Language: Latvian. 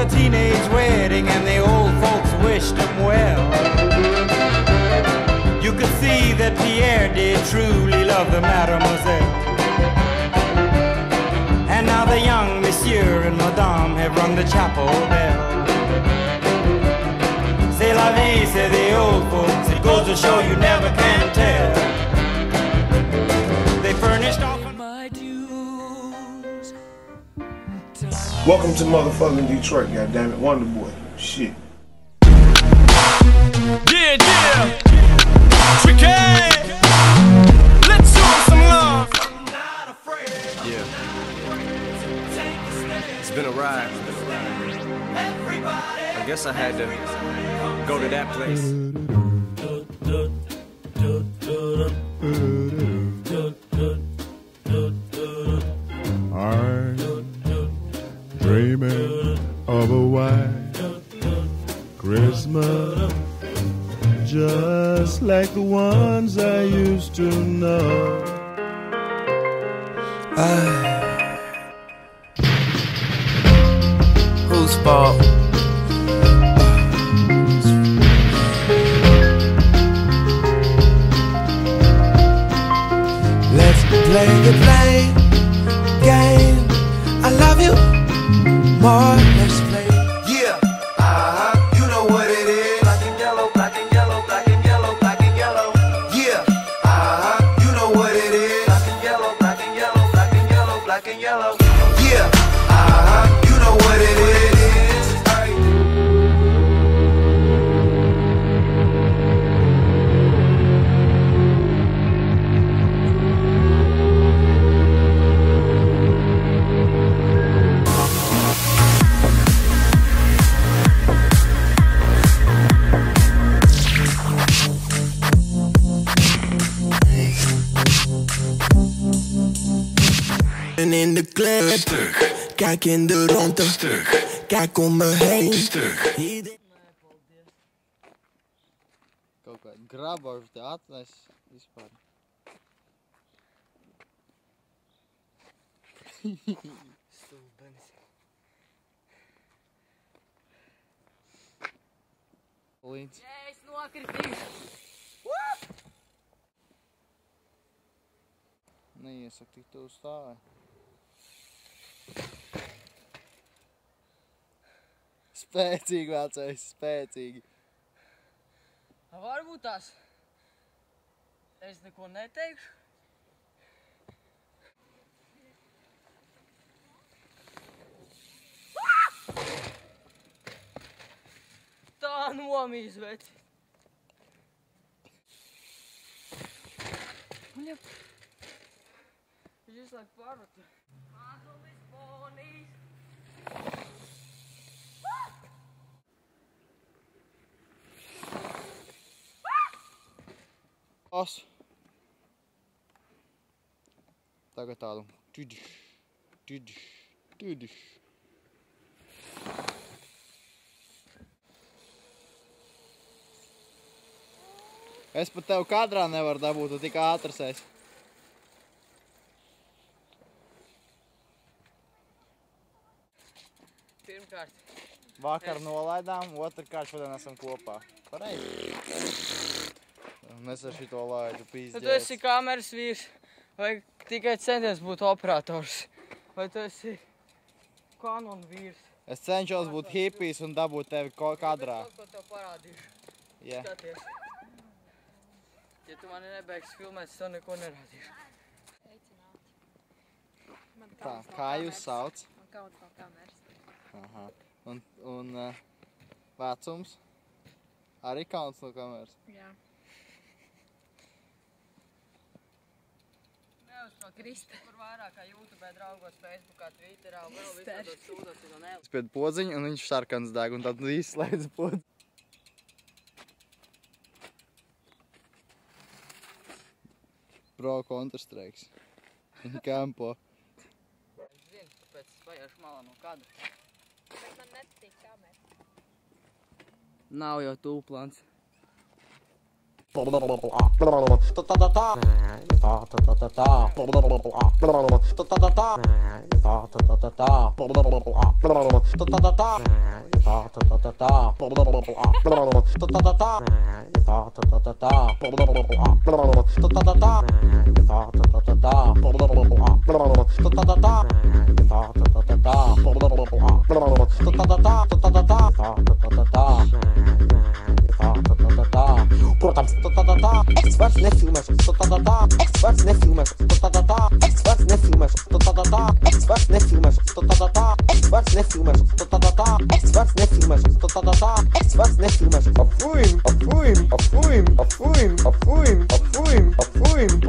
a teenage wedding and the old folks wished him well. You could see that Pierre did truly love the mademoiselle. And now the young monsieur and madame have rung the chapel bell. C'est la vie, say the old folks, it goes to show you never can tell. They furnished off my dues. Welcome to motherfucking Detroit, goddammit, Wonder Boy. Shit. Yeah, yeah. Tricky. Let's show some love. Yeah. It's been a ride. I guess I had to go to that place. I'm dreaming of a white Christmas, just like the ones I used to know. Whose fault? Let's play the blame game. I love you more. Let's play. Yeah, you know what it is. Black and yellow, black and yellow, black and yellow, black and yellow. Yeah, you know what it is. Black and yellow, black and yellow, black and yellow, black and yellow. Yeah, you know what it is. In de club, kijk in de ronde, kijk om me heen. Kaut kāda graba ar te atnes vispār. Stulbenis. Līdz. Es nokritīšu. Neiesaka tik tu stāvi. Spēcīgi, vecais, spēcīgi. Varbūt tās. Es neko neteikšu. Tā nomīs, veci. Just like Parvati. Mazulis ponijs. Os. Tagad tādu. Tudiš, tudiš, tudiš. Es pat tev kadrā nevaru dabūt, tu tik ātrs esi. Pirmkārt. Vakar nolaidām, otrkārt šodien esam kopā. Pareizi. Mēs ar šito laidu pīzdēs. Tu esi kameras vīrs, vai tikai centies būt operators? Vai tu esi kanon vīrs? Es cenšos būt hipijs un dabūt tevi kadrā. Es kaut ko tev parādīšu. Yeah. Skaties. Ja tu mani nebeigs filmēt, es tev neko nerādīšu. Tā, kā jūs sauc? Man kauns no kameras. Aha. Un vecums? Arī kauns no kameras? Jā. Krista. Kur vairāk kā YouTube, draugos, Facebookā, Twitterā un vēl visādos sūdos no Nēlis. Spied podziņu un viņš sarkans deg un tad izslēdz podziņu. Pro Counter-Strikes. Viņa kampo. Es zinu, kāpēc es paiešu malā no kadra. Bet man nepatīk kamera. Nav jau tūplāns. Experts nie filmers, experts nie filmers, experts nie filmers, experts nie filmers, experts nie filmers, experts nie filmers, experts nie filmers, afuim, afuim, afuim, afuim, afuim, afuim, afuim, afuim.